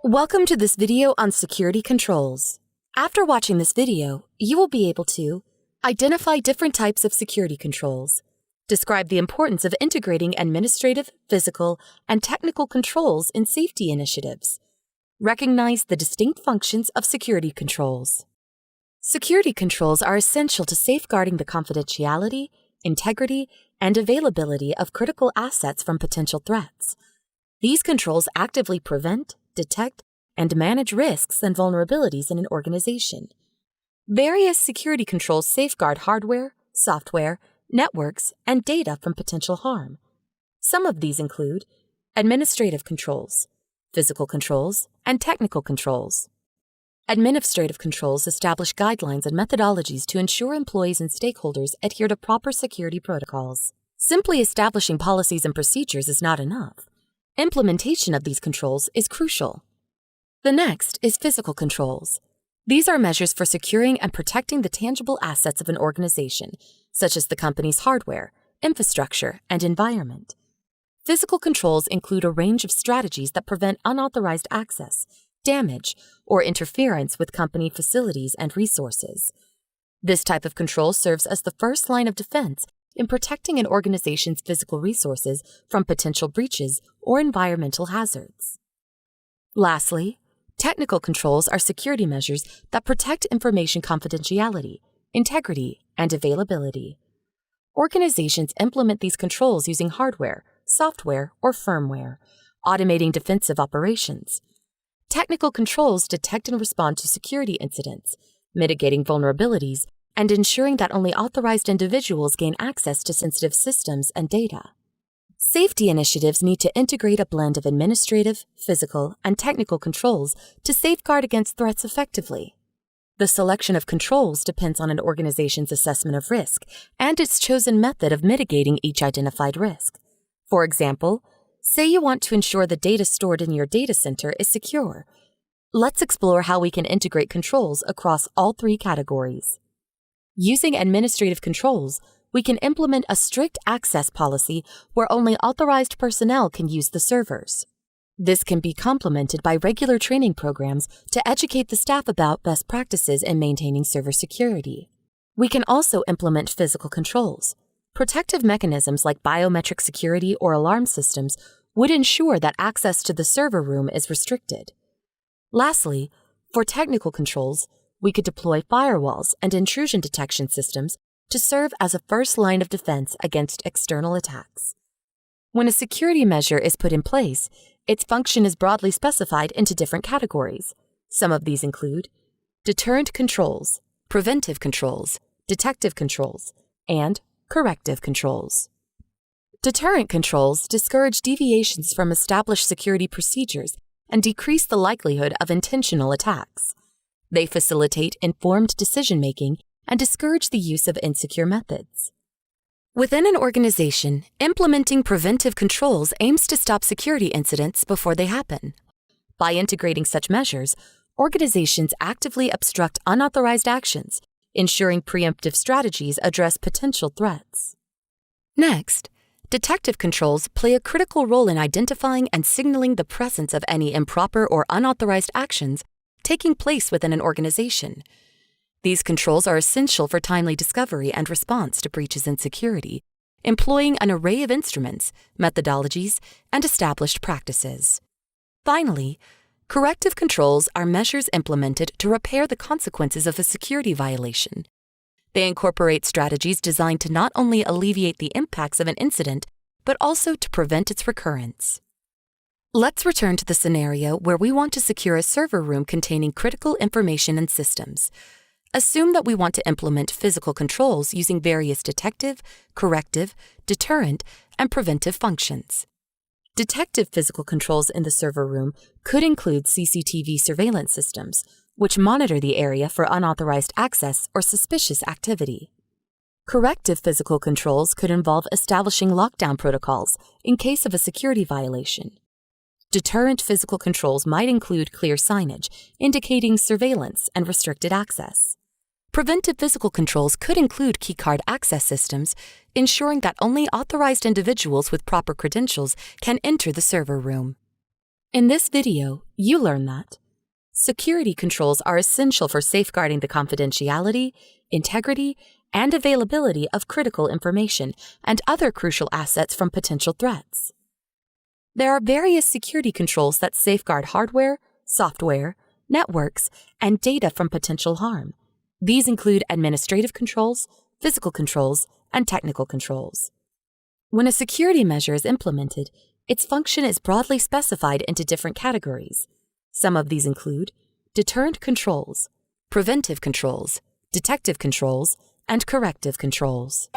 Welcome to this video on security controls. After watching this video, you will be able to identify different types of security controls, describe the importance of integrating administrative, physical, and technical controls in safety initiatives, recognize the distinct functions of security controls. Security controls are essential to safeguarding the confidentiality, integrity, and availability of critical assets from potential threats. These controls actively prevent, detect, and manage risks and vulnerabilities in an organization. Various security controls safeguard hardware, software, networks, and data from potential harm. Some of these include administrative controls, physical controls, and technical controls. Administrative controls establish guidelines and methodologies to ensure employees and stakeholders adhere to proper security protocols. Simply establishing policies and procedures is not enough. Implementation of these controls is crucial. The next is physical controls. These are measures for securing and protecting the tangible assets of an organization, such as the company's hardware, infrastructure, and environment. Physical controls include a range of strategies that prevent unauthorized access, damage, or interference with company facilities and resources. This type of control serves as the first line of defense in protecting an organization's physical resources from potential breaches or environmental hazards. Lastly, technical controls are security measures that protect information confidentiality, integrity, and availability. Organizations implement these controls using hardware, software, or firmware, automating defensive operations. Technical controls detect and respond to security incidents, mitigating vulnerabilities, and ensuring that only authorized individuals gain access to sensitive systems and data. Safety initiatives need to integrate a blend of administrative, physical, and technical controls to safeguard against threats effectively. The selection of controls depends on an organization's assessment of risk and its chosen method of mitigating each identified risk. For example, say you want to ensure the data stored in your data center is secure. Let's explore how we can integrate controls across all three categories. Using administrative controls, we can implement a strict access policy where only authorized personnel can use the servers. This can be complemented by regular training programs to educate the staff about best practices in maintaining server security. We can also implement physical controls. Protective mechanisms like biometric security or alarm systems would ensure that access to the server room is restricted. Lastly, for technical controls, we could deploy firewalls and intrusion detection systems to serve as a first line of defense against external attacks. When a security measure is put in place, its function is broadly specified into different categories. Some of these include deterrent controls, preventive controls, detective controls, and corrective controls. Deterrent controls discourage deviations from established security procedures and decrease the likelihood of intentional attacks. They facilitate informed decision-making and discourage the use of insecure methods. Within an organization, implementing preventive controls aims to stop security incidents before they happen. By integrating such measures, organizations actively obstruct unauthorized actions, ensuring preemptive strategies address potential threats. Next, detective controls play a critical role in identifying and signaling the presence of any improper or unauthorized actions taking place within an organization. These controls are essential for timely discovery and response to breaches in security, employing an array of instruments, methodologies, and established practices. Finally, corrective controls are measures implemented to repair the consequences of a security violation. They incorporate strategies designed to not only alleviate the impacts of an incident, but also to prevent its recurrence. Let's return to the scenario where we want to secure a server room containing critical information and systems. Assume that we want to implement physical controls using various detective, corrective, deterrent, and preventive functions. Detective physical controls in the server room could include CCTV surveillance systems, which monitor the area for unauthorized access or suspicious activity. Corrective physical controls could involve establishing lockdown protocols in case of a security violation. Deterrent physical controls might include clear signage, indicating surveillance and restricted access. Preventive physical controls could include keycard access systems, ensuring that only authorized individuals with proper credentials can enter the server room. In this video, you learn that security controls are essential for safeguarding the confidentiality, integrity, and availability of critical information and other crucial assets from potential threats. There are various security controls that safeguard hardware, software, networks, and data from potential harm. These include administrative controls, physical controls, and technical controls. When a security measure is implemented, its function is broadly specified into different categories. Some of these include deterrent controls, preventive controls, detective controls, and corrective controls.